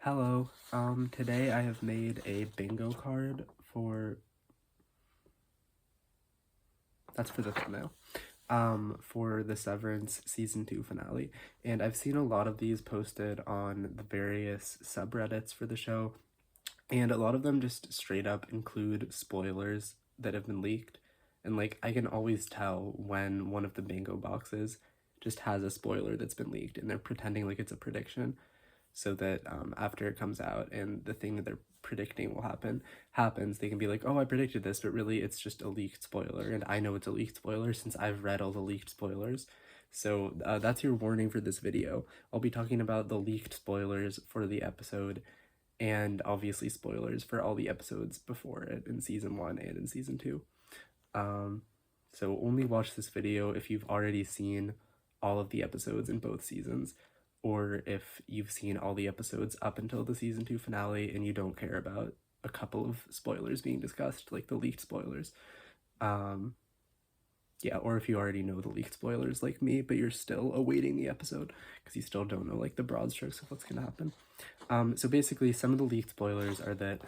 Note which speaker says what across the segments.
Speaker 1: Hello, today I have made a bingo card that's for the thumbnail, for the Severance Season 2 finale, and I've seen a lot of these posted on the various subreddits for the show, and a lot of them just straight up include spoilers that have been leaked, and like, I can always tell when one of the bingo boxes just has a spoiler that's been leaked, and they're pretending like it's a prediction, so that after it comes out and the thing that they're predicting will happens, they can be like, oh, I predicted this, but really it's just a leaked spoiler, and I know it's a leaked spoiler since I've read all the leaked spoilers. So that's your warning for this video. I'll be talking about the leaked spoilers for the episode, and obviously spoilers for all the episodes before it in season 1 and in season 2. So only watch this video if you've already seen all of the episodes in both seasons, or if you've seen all the episodes up until the season 2 finale and you don't care about a couple of spoilers being discussed, like the leaked spoilers. Yeah, or if you already know the leaked spoilers like me, but you're still awaiting the episode because you still don't know like the broad strokes of what's gonna happen. So basically, some of the leaked spoilers are that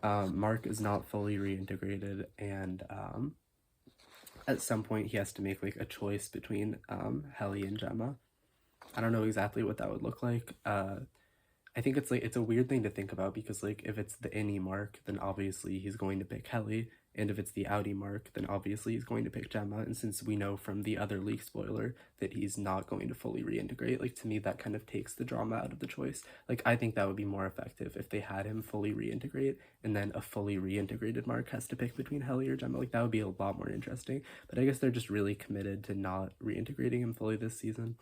Speaker 1: Mark is not fully reintegrated, and at some point he has to make like a choice between Helly and Gemma. I don't know exactly what that would look like. I think it's like, it's a weird thing to think about because like if it's the innie Mark, then obviously he's going to pick Helly, and if it's the outie Mark, then obviously he's going to pick Gemma. And since we know from the other leak spoiler that he's not going to fully reintegrate, like to me that kind of takes the drama out of the choice. Like I think that would be more effective if they had him fully reintegrate and then a fully reintegrated Mark has to pick between Helly or Gemma. Like that would be a lot more interesting. But I guess they're just really committed to not reintegrating him fully this season.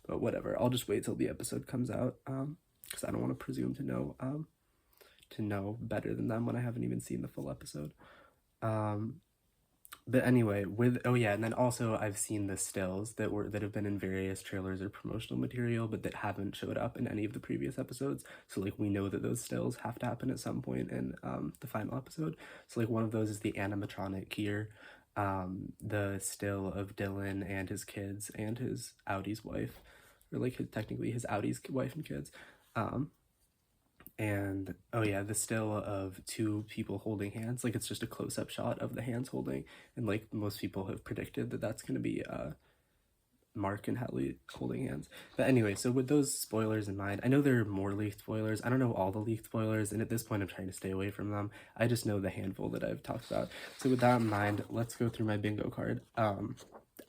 Speaker 1: But whatever, I'll just wait till the episode comes out, because I don't want to presume to know better than them when I haven't even seen the full episode. But anyway, oh yeah, and then also I've seen the stills that have been in various trailers or promotional material, but that haven't showed up in any of the previous episodes. So like we know that those stills have to happen at some point in the final episode. So like one of those is the animatronic Kier, the still of Dylan and his kids and his Audie's wife, or like technically his Audie's wife and kids. And oh yeah, the still of two people holding hands, like it's just a close-up shot of the hands holding, and like most people have predicted that that's going to be Mark and Helly holding hands. But anyway, so with those spoilers in mind, I know there are more leaked spoilers. I don't know all the leaked spoilers, and at this point I'm trying to stay away from them. I just know the handful that I've talked about. So with that in mind, let's go through my bingo card.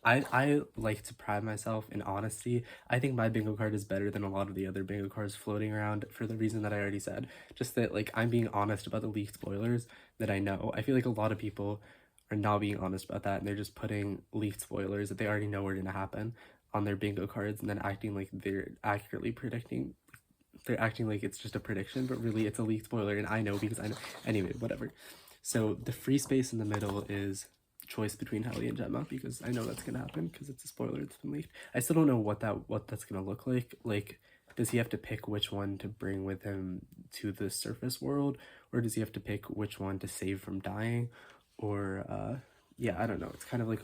Speaker 1: I like to pride myself in honesty. I think my bingo card is better than a lot of the other bingo cards floating around for the reason that I already said. Just that like I'm being honest about the leaked spoilers that I know. I feel like a lot of people are not being honest about that, and they're just putting leaked spoilers that they already know are going to happen on their bingo cards and then acting like they're accurately predicting. They're acting like it's just a prediction, but really it's a leaked spoiler, and I know because I know. Anyway, whatever. So the free space in the middle is choice between Helly and Gemma, because I know that's gonna happen because it's a spoiler that's been leaked. I still don't know what that's gonna look like. Like, does he have to pick which one to bring with him to the surface world, or does he have to pick which one to save from dying? Or yeah, I don't know. It's kind of like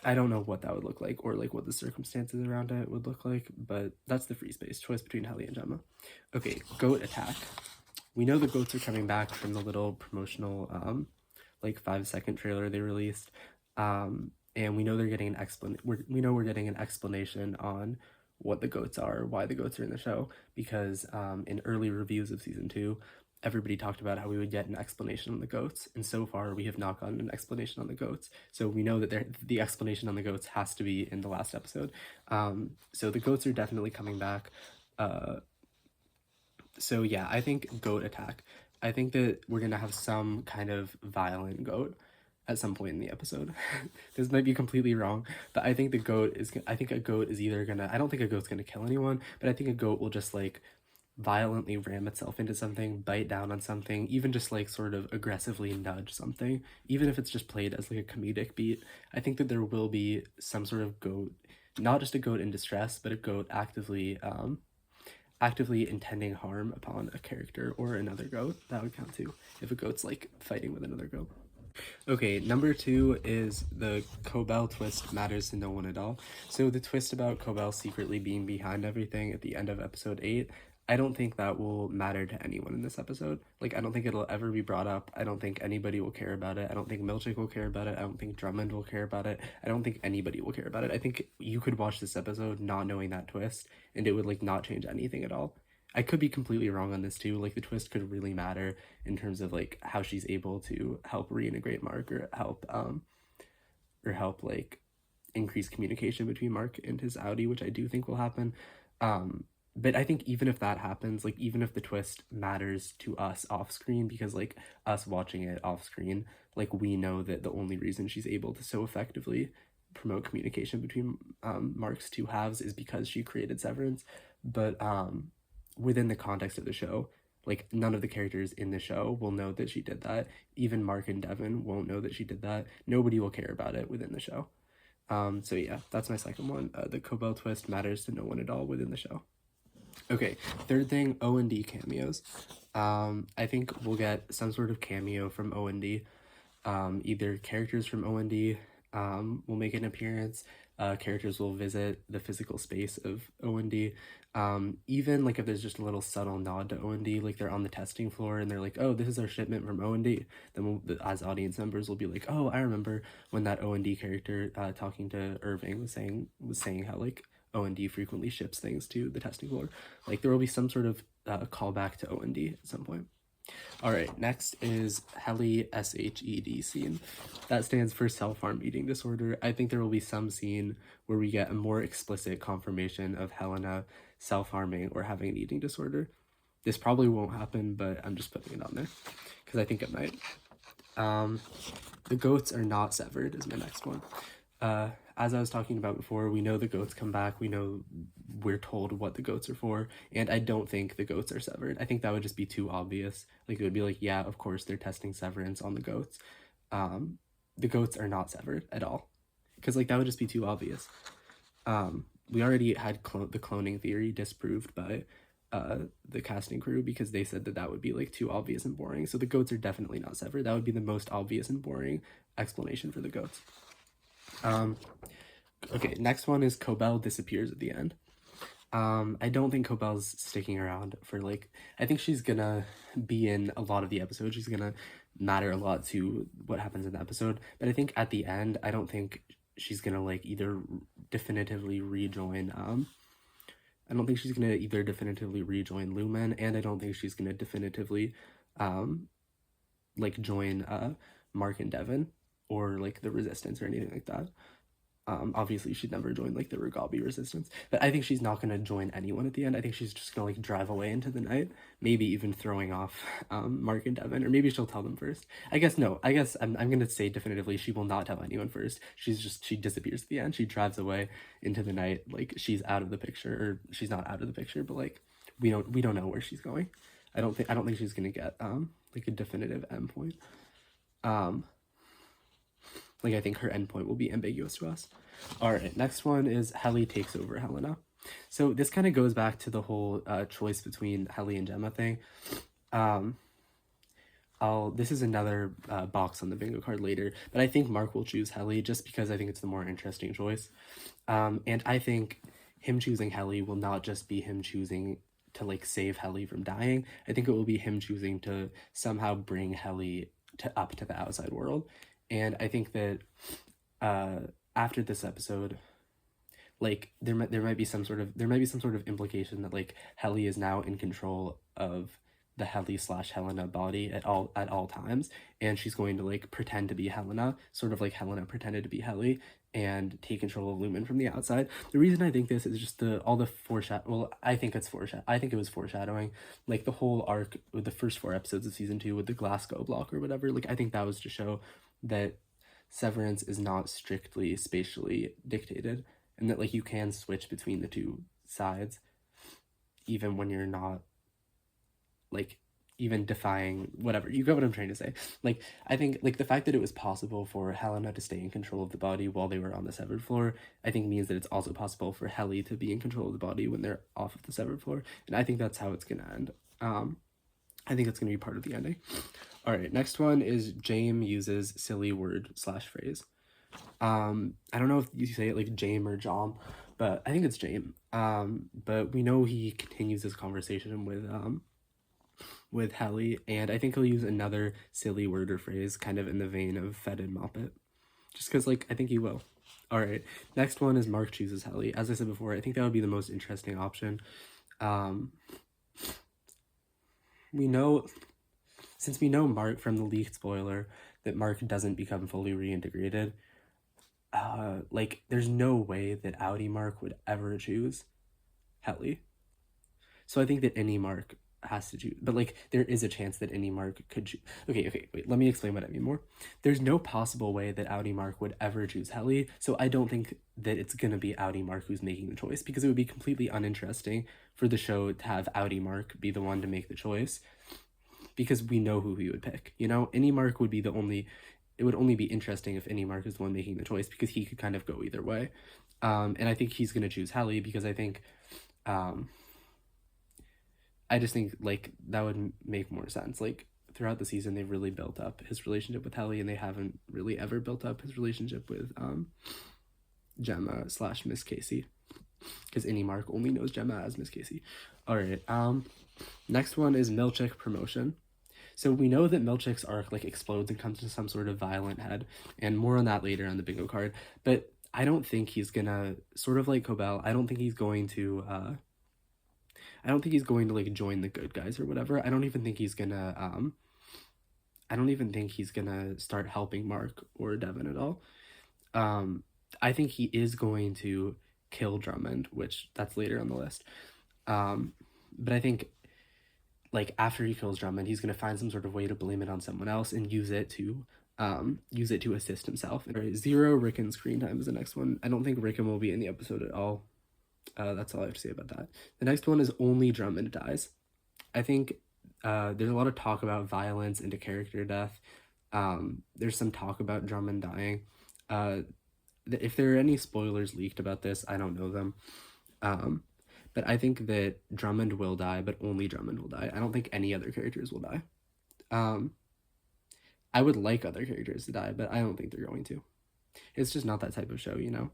Speaker 1: I don't know what that would look like, or like what the circumstances around it would look like, but that's the free space choice between Helly and Gemma. Okay, goat attack. We know the goats are coming back from the little promotional like 5-second trailer they released, and we know they're getting an we know we're getting an explanation on what the goats are, why the goats are in the show, because in early reviews of season 2, everybody talked about how we would get an explanation on the goats, and so far we have not gotten an explanation on the goats. So we know that the explanation on the goats has to be in the last episode. So the goats are definitely coming back. So yeah, I think goat attack. I think that we're gonna have some kind of violent goat at some point in the episode. This might be completely wrong, but I think I think a goat is either gonna, I don't think a goat's gonna kill anyone, but I think a goat will just like violently ram itself into something, bite down on something, even just like sort of aggressively nudge something, even if it's just played as like a comedic beat. I think that there will be some sort of goat, not just a goat in distress, but a goat actively intending harm upon a character or another goat. That would count too, if a goat's like fighting with another goat. Okay, number 2 is the Cobell twist matters to no one at all. So the twist about Cobell secretly being behind everything at the end of episode 8, I don't think that will matter to anyone in this episode. Like, I don't think it'll ever be brought up. I don't think anybody will care about it. I don't think Milchick will care about it. I don't think Drummond will care about it. I don't think anybody will care about it. I think you could watch this episode not knowing that twist, and it would, like, not change anything at all. I could be completely wrong on this too. Like, the twist could really matter in terms of like how she's able to help reintegrate Mark, or help like increase communication between Mark and his Audi, which I do think will happen. But I think even if that happens, like even if the twist matters to us off screen, because like us watching it off screen, like we know that the only reason she's able to so effectively promote communication between Mark's two halves is because she created Severance. But within the context of the show, like none of the characters in the show will know that she did that. Even Mark and Devin won't know that she did that. Nobody will care about it within the show. So yeah, that's my second one. The Cobell twist matters to no one at all within the show. Okay, third thing, O&D cameos. I think we'll get some sort of cameo from O&D. Either characters from O&D will make an appearance. Characters will visit the physical space of O&D. Even like if there's just a little subtle nod to O&D, like they're on the testing floor and they're like, oh, this is our shipment from O&D. Then as audience members, we'll be like, oh, I remember when that O&D character talking to Irving was saying how like O&D frequently ships things to the testing floor. Like there will be some sort of callback to O&D at some point. All right, next is Heli SHED scene. That stands for self-harm eating disorder. I think there will be some scene where we get a more explicit confirmation of Helena self-harming or having an eating disorder. This probably won't happen, but I'm just putting it on there because I think it might. The goats are not severed is my next one. As I was talking about before, we know the goats come back. We're told what the goats are for, and I don't think the goats are severed. I think that would just be too obvious. Like it would be like, yeah, of course they're testing severance on the goats. The goats are not severed at all, because like that would just be too obvious. We already had the cloning theory disproved by the casting crew because they said that would be like too obvious and boring. So the goats are definitely not severed. That would be the most obvious and boring explanation for the goats. Okay, next one is Cobell disappears at the end. I don't think Cobell's sticking around for like, I think she's gonna be in a lot of the episodes. She's gonna matter a lot to what happens in the episode. But I think at the end, I don't think she's gonna like either definitively rejoin, I don't think she's gonna either definitively rejoin Lumen, and I don't think she's gonna definitively, like join, Mark and Devin, or like the Resistance or anything like that. Obviously she'd never join like the Rugabi Resistance, but I think she's not going to join anyone at the end. I think she's just going to like drive away into the night, maybe even throwing off Mark and Devin, or maybe she'll tell them first. I guess I'm going to say definitively she will not tell anyone first. She disappears at the end. She drives away into the night, like she's out of the picture, or she's not out of the picture, but like we don't know where she's going. I don't think she's going to get like a definitive endpoint. Like I think her endpoint will be ambiguous to us. All right, next one is Heli takes over Helena. So this kind of goes back to the whole choice between Heli and Gemma thing. This is another box on the bingo card later, but I think Mark will choose Heli just because I think it's the more interesting choice. And I think him choosing Heli will not just be him choosing to like save Heli from dying. I think it will be him choosing to somehow bring Heli up to the outside world. And I think that after this episode, like there might be some sort of implication that like Heli is now in control of the Heli/Helena body at all times, and she's going to like pretend to be Helena, sort of like Helena pretended to be Heli, and take control of Lumen from the outside. The reason I think this is just all the foreshadow. Well, I think it was foreshadowing, like the whole arc with the first 4 episodes of season 2 with the Glasgow block or whatever. Like I think that was to show that Severance is not strictly spatially dictated, and that like you can switch between the two sides even when you're not like even defying whatever. You get what I'm trying to say. Like I think like the fact that it was possible for Helena to stay in control of the body while they were on the severed floor, I think means that it's also possible for Heli to be in control of the body when they're off of the severed floor, and I think that's how it's gonna end. I think it's going to be part of the ending. All right, next one is James uses silly word slash phrase. I don't know if you say it like James or Jom, but I think it's James. But we know he continues this conversation with Helly, and I think he'll use another silly word or phrase, kind of in the vein of Fed and Moppet, just because like I think he will. All right, next one is Mark chooses Helly. As I said before, I think that would be the most interesting option. We know, since we know Mark from the leaked spoiler that Mark doesn't become fully reintegrated, like there's no way that Audi Mark would ever choose Helly. So I think that any Mark has to choose, but like there is a chance that any Mark could choose. Okay, wait, let me explain what I mean more. There's no possible way that Audi Mark would ever choose Helly, so I don't think that it's gonna be Audi Mark who's making the choice, because it would be completely uninteresting for the show to have Audi Mark be the one to make the choice, because we know who he would pick. You know, any Mark would be the only. It would only be interesting if any Mark is the one making the choice, because he could kind of go either way. And I think he's gonna choose Helly because I think. I just think like that would make more sense. Like throughout the season, they've really built up his relationship with Helly, and they haven't really ever built up his relationship with Gemma slash Miss Casey, because any Mark only knows Gemma as Miss Casey. All right. Next one is Milchick promotion. So we know that Milchick's arc like explodes and comes to some sort of violent head, and more on that later on the bingo card. But I don't think he's gonna, sort of like Cobell, I don't think he's going to like join the good guys or whatever. I don't even think he's gonna start helping Mark or Devin at all. I think he is going to kill Drummond, which that's later on the list. But I think like after he kills Drummond, he's gonna find some sort of way to blame it on someone else and use it to assist himself. Zero Rickon screen time is the next one. I don't think Rickon will be in the episode at all. That's all I have to say about that. The next one is only Drummond dies. I think there's a lot of talk about violence into character death. There's some talk about Drummond dying. If there are any spoilers leaked about this, I don't know them. But I think that Drummond will die, but only Drummond will die. I don't think any other characters will die. I would like other characters to die, but I don't think they're going to. It's just not that type of show, you know?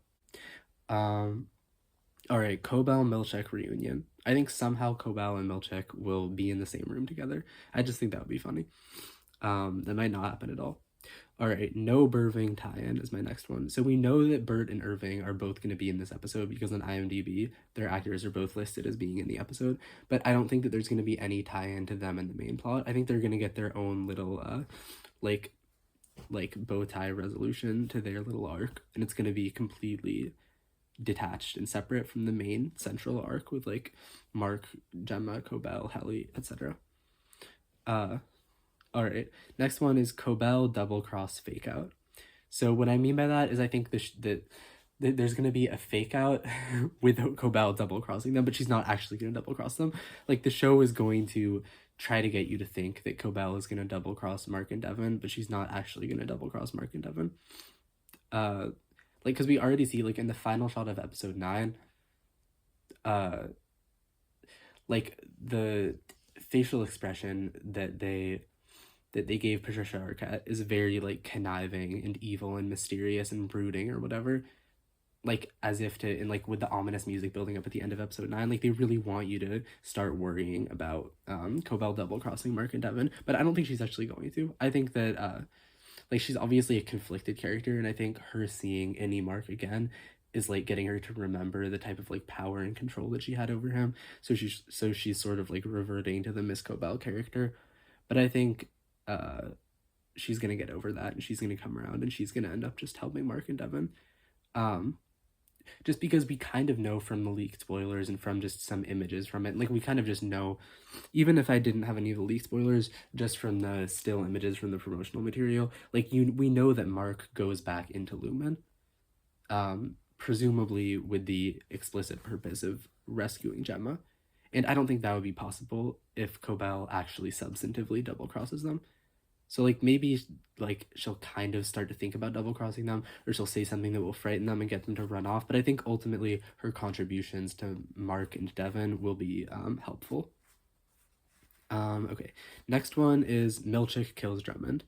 Speaker 1: All right, Cobell Milchick reunion. I think somehow Cobell and Milchick will be in the same room together. I just think that would be funny. That might not happen at all. All right, no Burving tie-in is my next one. So we know that Bert and Irving are both going to be in this episode because on IMDb, their actors are both listed as being in the episode. But I don't think that there's going to be any tie-in to them in the main plot. I think they're going to get their own little, like bow tie resolution to their little arc. And it's going to be completely detached and separate from the main central arc with like Mark, Gemma, Cobell, Helly, etc. All right, next one is Cobell double cross fake out. So what I mean by that is I think that there's gonna be a fake out with Cobell double crossing them, but she's not actually gonna double cross them. Like the show is going to try to get you to think that Cobell is gonna double cross Mark and Devin, but she's not actually gonna double cross Mark and Devin. Like because we already see like in the final shot of episode 9, like the facial expression that they gave Patricia Arquette is very like conniving and evil and mysterious and brooding or whatever, like as if to, and like with the ominous music building up at the end of episode 9, like they really want you to start worrying about Cobell double crossing Mark and Devin, but I don't think she's actually going to. I think that like she's obviously a conflicted character, and I think her seeing any Mark again is like getting her to remember the type of like power and control that she had over him. So she's sort of like reverting to the Miss Cobell character. But I think she's gonna get over that, and she's gonna come around, and she's gonna end up just helping Mark and Devin. Just because we kind of know from the leaked spoilers and from just some images from it, like we kind of just know, even if I didn't have any of the leaked spoilers, just from the still images from the promotional material, like we know that Mark goes back into Lumen, presumably with the explicit purpose of rescuing Gemma, and I don't think that would be possible if Cobell actually substantively double crosses them. So like maybe like she'll kind of start to think about double crossing them, or she'll say something that will frighten them and get them to run off. But I think ultimately her contributions to Mark and Devin will be helpful. Okay. Next one is Milchick kills Drummond.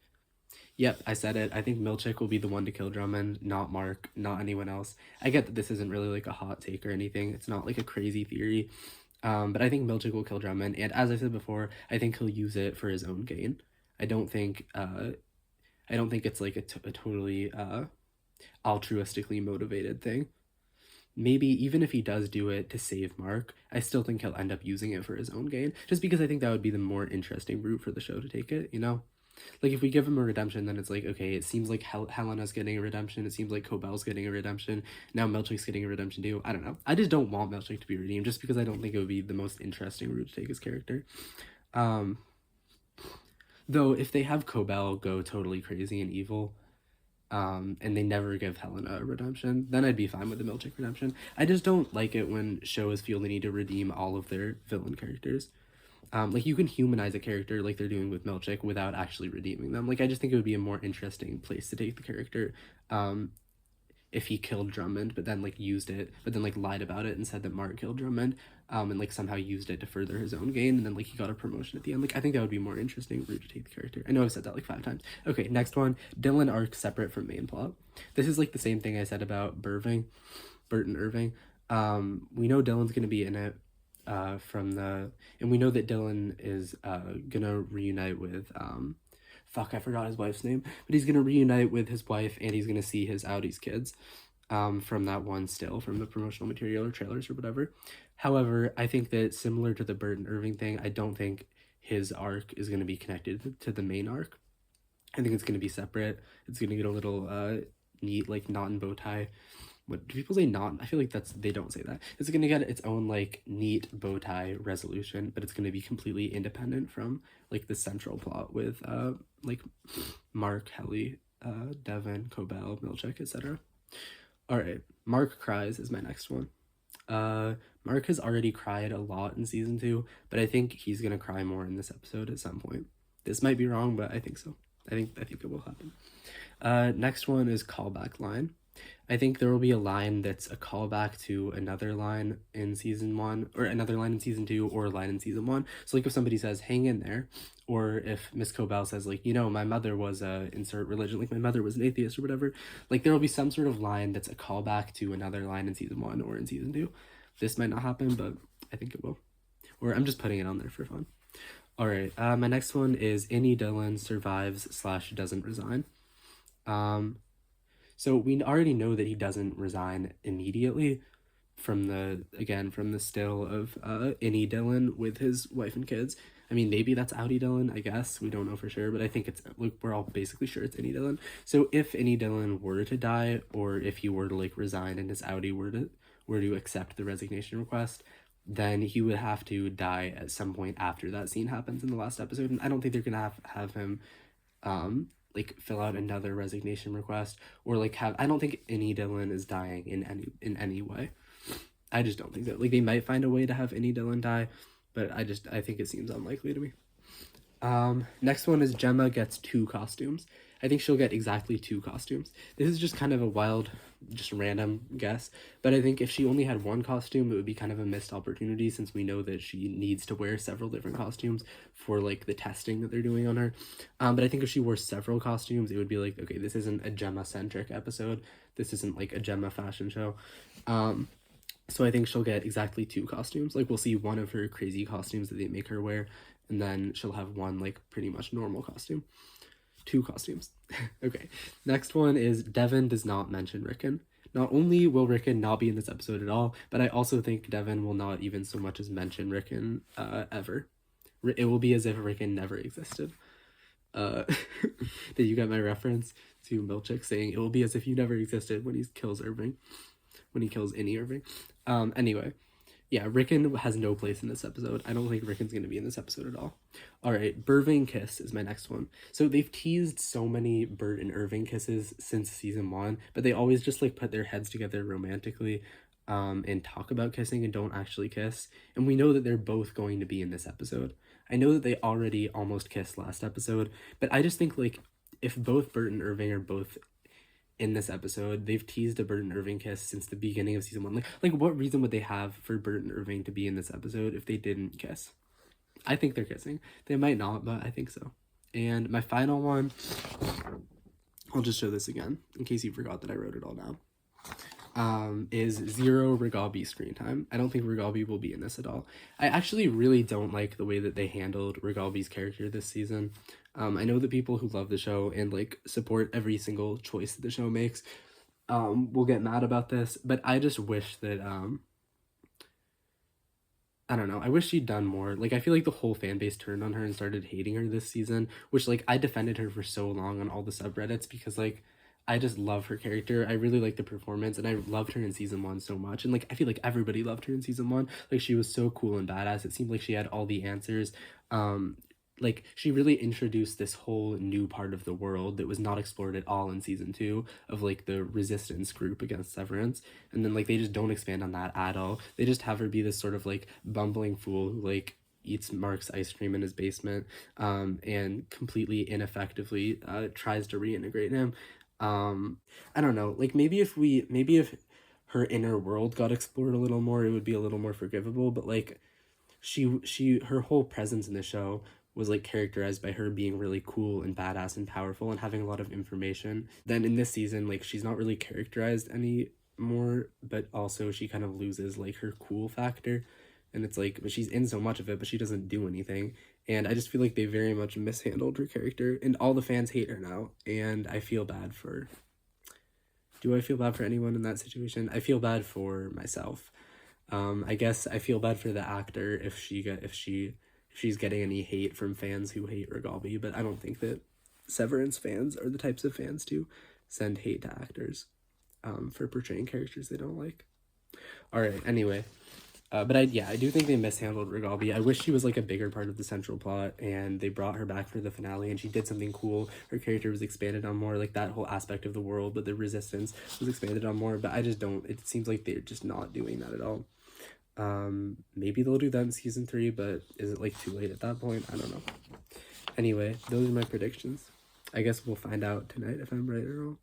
Speaker 1: Yep, I said it. I think Milchick will be the one to kill Drummond, not Mark, not anyone else. I get that this isn't really like a hot take or anything. It's not like a crazy theory. But I think Milchick will kill Drummond, and as I said before, I think he'll use it for his own gain. I don't think I don't think it's like a totally altruistically motivated thing. Maybe even if he does do it to save Mark, I still think he'll end up using it for his own gain, just because I think that would be the more interesting route for the show to take it, you know? Like, if we give him a redemption, then it's like, okay, it seems like Helena's getting a redemption, it seems like Cobell's getting a redemption, now Milchick's getting a redemption too. I don't know. I just don't want Milchick to be redeemed, just because I don't think it would be the most interesting route to take his character. Um, though, if they have Cobell go totally crazy and evil, and they never give Helena a redemption, then I'd be fine with the Milchick redemption. I just don't like it when shows feel the need to redeem all of their villain characters. Like, you can humanize a character like they're doing with Milchick without actually redeeming them. Like, I just think it would be a more interesting place to take the character. If he killed Drummond, but then like used it, but then like lied about it and said that Mark killed Drummond, and like somehow used it to further his own gain, and then like he got a promotion at the end. Like, I think that would be more interesting route to take the character. I know I've said that like 5 times. Okay, next one, Dylan arc separate from main plot. This is like the same thing I said about Burton Irving. We know Dylan's gonna be in it. And we know that Dylan is gonna reunite with fuck, I forgot his wife's name, but he's gonna reunite with his wife, and he's gonna see his Audi's kids from that one still from the promotional material or trailers or whatever. However, I think that similar to the Burton Irving thing, I don't think his arc is gonna be connected to the main arc. I think it's gonna be separate. It's gonna get a little neat, like knot and bow tie. What do people say? Not. I feel like they don't say that. It's gonna get its own like neat bow tie resolution, but it's gonna be completely independent from like the central plot with like Mark, Helly, Devin, Cobell, Milchick, etc. All right, Mark cries is my next one. Mark has already cried a lot in season 2, but I think he's gonna cry more in this episode at some point. This might be wrong, but I think so. I think it will happen. Next one is callback line. I think there will be a line that's a callback to another line in season 1, or another line in season 2, or a line in season 1. So like if somebody says hang in there, or if Miss Cobell says like, you know, my mother was a insert religion, like my mother was an atheist or whatever, like there will be some sort of line that's a callback to another line in season 1 or in season 2. This might not happen, but I think it will. Or I'm just putting it on there for fun. All right, my next one is Annie Dillon survives / doesn't resign. So we already know that he doesn't resign immediately from the still of Annie Dillon with his wife and kids. I mean, maybe that's Audi Dillon, I guess. We don't know for sure, but I think it's like we're all basically sure it's Annie Dillon. So if Annie Dillon were to die, or if he were to like resign and his Audi were to accept the resignation request, then he would have to die at some point after that scene happens in the last episode. And I don't think they're gonna have him like fill out another resignation request, or like have, I don't think Annie Dillon is dying in any way. I just don't think so. Like they might find a way to have Annie Dillon die, but I think it seems unlikely to me. Next one is Gemma gets 2 costumes. I think she'll get exactly 2 costumes. This is just kind of a wild, just random guess, but I think if she only had 1 costume, it would be kind of a missed opportunity, since we know that she needs to wear several different costumes for like the testing that they're doing on her. But I think if she wore several costumes, it would be like, okay, this isn't a Gemma-centric episode. This isn't like a Gemma fashion show. So I think she'll get exactly 2 costumes. Like we'll see one of her crazy costumes that they make her wear, and then she'll have one like pretty much normal costume. 2 costumes. Okay. Next one is Devin does not mention Rickon. Not only will Rickon not be in this episode at all, but I also think Devin will not even so much as mention Rickon ever. It will be as if Rickon never existed. Did you get my reference to Milchick saying it will be as if you never existed when he kills Irving? When he kills any Irving. Anyway. Yeah, Rickon has no place in this episode. I don't think Rickon's going to be in this episode at all. All right, Burving kiss is my next one. So they've teased so many Bert and Irving kisses since season 1, but they always just like put their heads together romantically and talk about kissing and don't actually kiss. And we know that they're both going to be in this episode. I know that they already almost kissed last episode, but I just think like if both Bert and Irving are both in this episode, they've teased a Bert and Irving kiss since the beginning of season 1. Like what reason would they have for Bert and Irving to be in this episode if they didn't kiss? I think they're kissing. They might not, but I think so. And my final one, I'll just show this again in case you forgot that I wrote it all down. Is 0 Regalby screen time. I don't think Regalby will be in this at all. I actually really don't like the way that they handled Regalby's character this season. I know that people who love the show and like support every single choice that the show makes will get mad about this, but I just wish that I don't know. I wish she'd done more. Like, I feel like the whole fan base turned on her and started hating her this season, which, like, I defended her for so long on all the subreddits because, like, I just love her character. I really like the performance, and I loved her in season 1 so much. And, like, I feel like everybody loved her in season 1. Like, she was so cool and badass. It seemed like she had all the answers. Like, she really introduced this whole new part of the world that was not explored at all in season 2 of, like, the resistance group against Severance. And then, like, they just don't expand on that at all. They just have her be this sort of, like, bumbling fool who, like, eats Mark's ice cream in his basement, and completely ineffectively tries to reintegrate him. I don't know. Like, maybe if her inner world got explored a little more, it would be a little more forgivable. But, like, her whole presence in the show was like characterized by her being really cool and badass and powerful and having a lot of information. Then in this season, like, she's not really characterized anymore, but also she kind of loses like her cool factor. And it's like, but she's in so much of it, but she doesn't do anything. And I just feel like they very much mishandled her character, and all the fans hate her now. And I feel bad for. Do I feel bad for anyone in that situation? I feel bad for myself. I guess I feel bad for the actor if she's getting any hate from fans who hate Regalby, but I don't think that Severance fans are the types of fans to send hate to actors for portraying characters they don't like. All right, anyway. But I do think they mishandled Regalby. I wish she was like a bigger part of the central plot, and they brought her back for the finale, and she did something cool. Her character was expanded on more, like that whole aspect of the world, but the resistance was expanded on more. But I just don't. It seems like they're just not doing that at all. Maybe they'll do that in season 3, but is it like too late at that point? I don't know. Anyway, those are my predictions. I guess we'll find out tonight if I'm right or wrong.